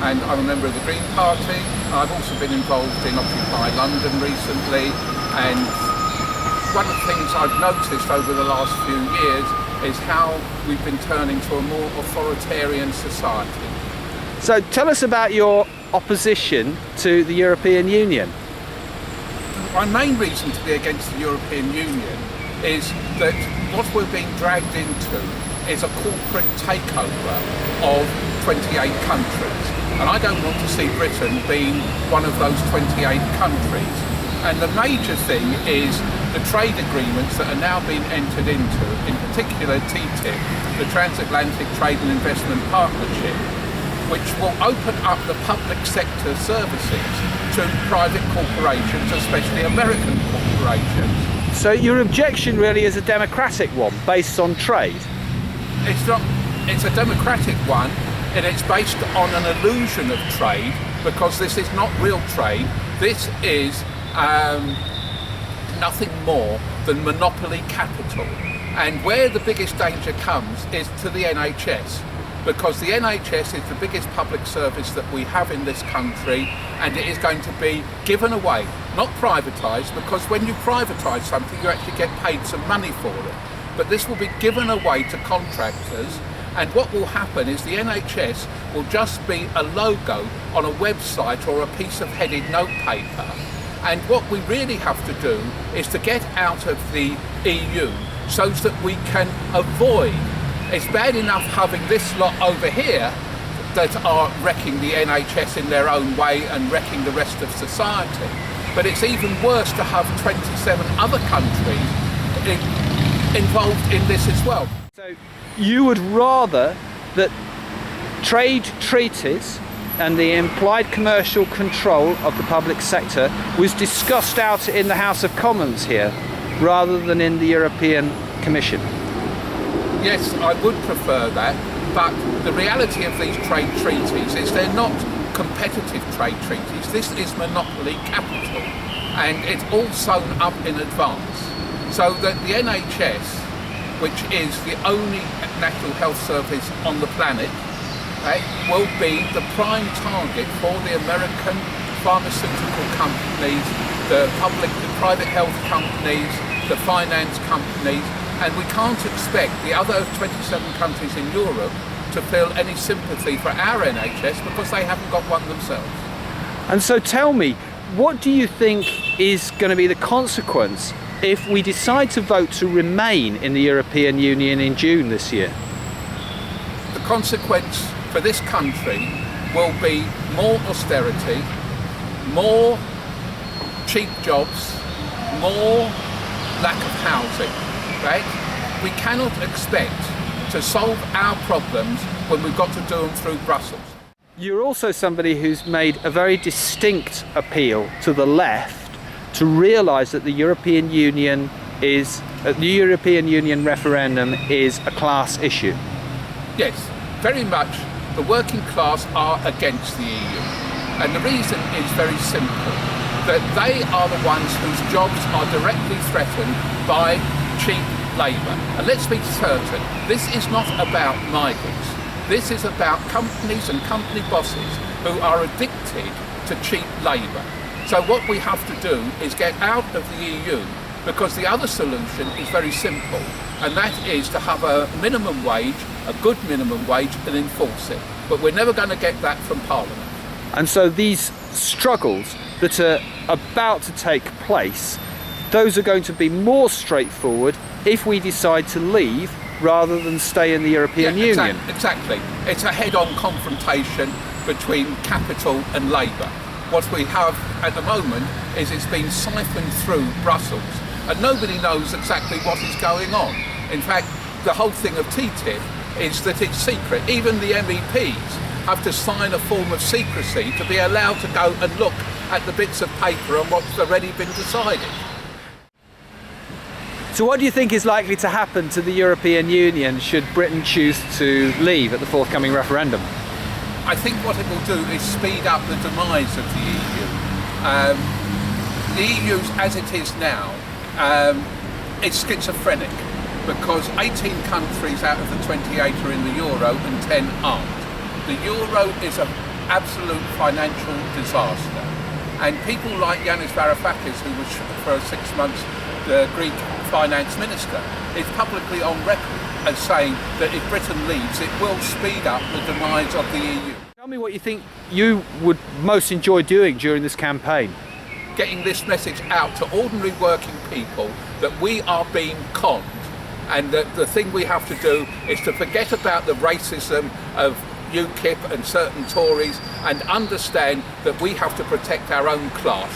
and I'm a member of the Green Party. I've also been involved in Occupy London recently, and one of the things I've noticed over the last few years is how we've been turning to a more authoritarian society. So tell us about your opposition to the European Union. My main reason to be against the European Union is that what we're being dragged into is a corporate takeover of 28 countries. And I don't want to see Britain being one of those 28 countries. And the major thing is the trade agreements that are now being entered into, in particular TTIP, the Transatlantic Trade and Investment Partnership, which will open up the public sector services to private corporations, especially American corporations. So your objection really is a democratic one, based on trade? It's a democratic one, and it's based on an illusion of trade, because this is not real trade. This is nothing more than monopoly capital. And where the biggest danger comes is to the NHS, because the NHS is the biggest public service that we have in this country, and it is going to be given away, not privatised, because when you privatise something you actually get paid some money for it. But this will be given away to contractors, and what will happen is the NHS will just be a logo on a website or a piece of headed notepaper. And what we really have to do is to get out of the EU so that we can avoid. It's bad enough having this lot over here that are wrecking the NHS in their own way and wrecking the rest of society. But it's even worse to have 27 other countries involved in this as well. So you would rather that trade treaties and the implied commercial control of the public sector was discussed out in the House of Commons here, rather than in the European Commission? Yes, I would prefer that, but the reality of these trade treaties is they're not competitive trade treaties. This is monopoly capital, and it's all sewn up in advance. So that the NHS, which is the only national health service on the planet, will be the prime target for the American pharmaceutical companies, the private health companies, the finance companies, and we can't expect the other 27 countries in Europe to feel any sympathy for our NHS because they haven't got one themselves. And so tell me, what do you think is going to be the consequence if we decide to vote to remain in the European Union in June this year? The consequence for this country will be more austerity, more cheap jobs, more lack of housing, right? We cannot expect to solve our problems when we've got to do them through Brussels. You're also somebody who's made a very distinct appeal to the left to realise that the European Union referendum is a class issue. Yes, very much. The working class are against the EU, and the reason is very simple, that they are the ones whose jobs are directly threatened by cheap labour. And let's be certain, this is not about migrants. This is about companies and company bosses who are addicted to cheap labour. So what we have to do is get out of the EU, because the other solution is very simple, and that is to have a minimum wage, a good minimum wage, and enforce it. But we're never going to get that from Parliament. And so these struggles that are about to take place, those are going to be more straightforward if we decide to leave rather than stay in the European Union. Exactly. It's a head-on confrontation between capital and labour. What we have at the moment is it's been siphoned through Brussels, and nobody knows exactly what is going on. In fact, the whole thing of TTIP is that it's secret. Even the MEPs have to sign a form of secrecy to be allowed to go and look at the bits of paper and what's already been decided. So what do you think is likely to happen to the European Union should Britain choose to leave at the forthcoming referendum? I think what it will do is speed up the demise of the EU. The EU, as it is now, is schizophrenic, because 18 countries out of the 28 are in the euro and 10 aren't. The euro is a absolute financial disaster. And people like Yanis Varoufakis, who was for 6 months the Greek finance minister, is publicly on record as saying that if Britain leaves, it will speed up the demise of the EU. Tell me what you think you would most enjoy doing during this campaign. Getting this message out to ordinary working people that we are being conned, and that the thing we have to do is to forget about the racism of UKIP and certain Tories and understand that we have to protect our own class.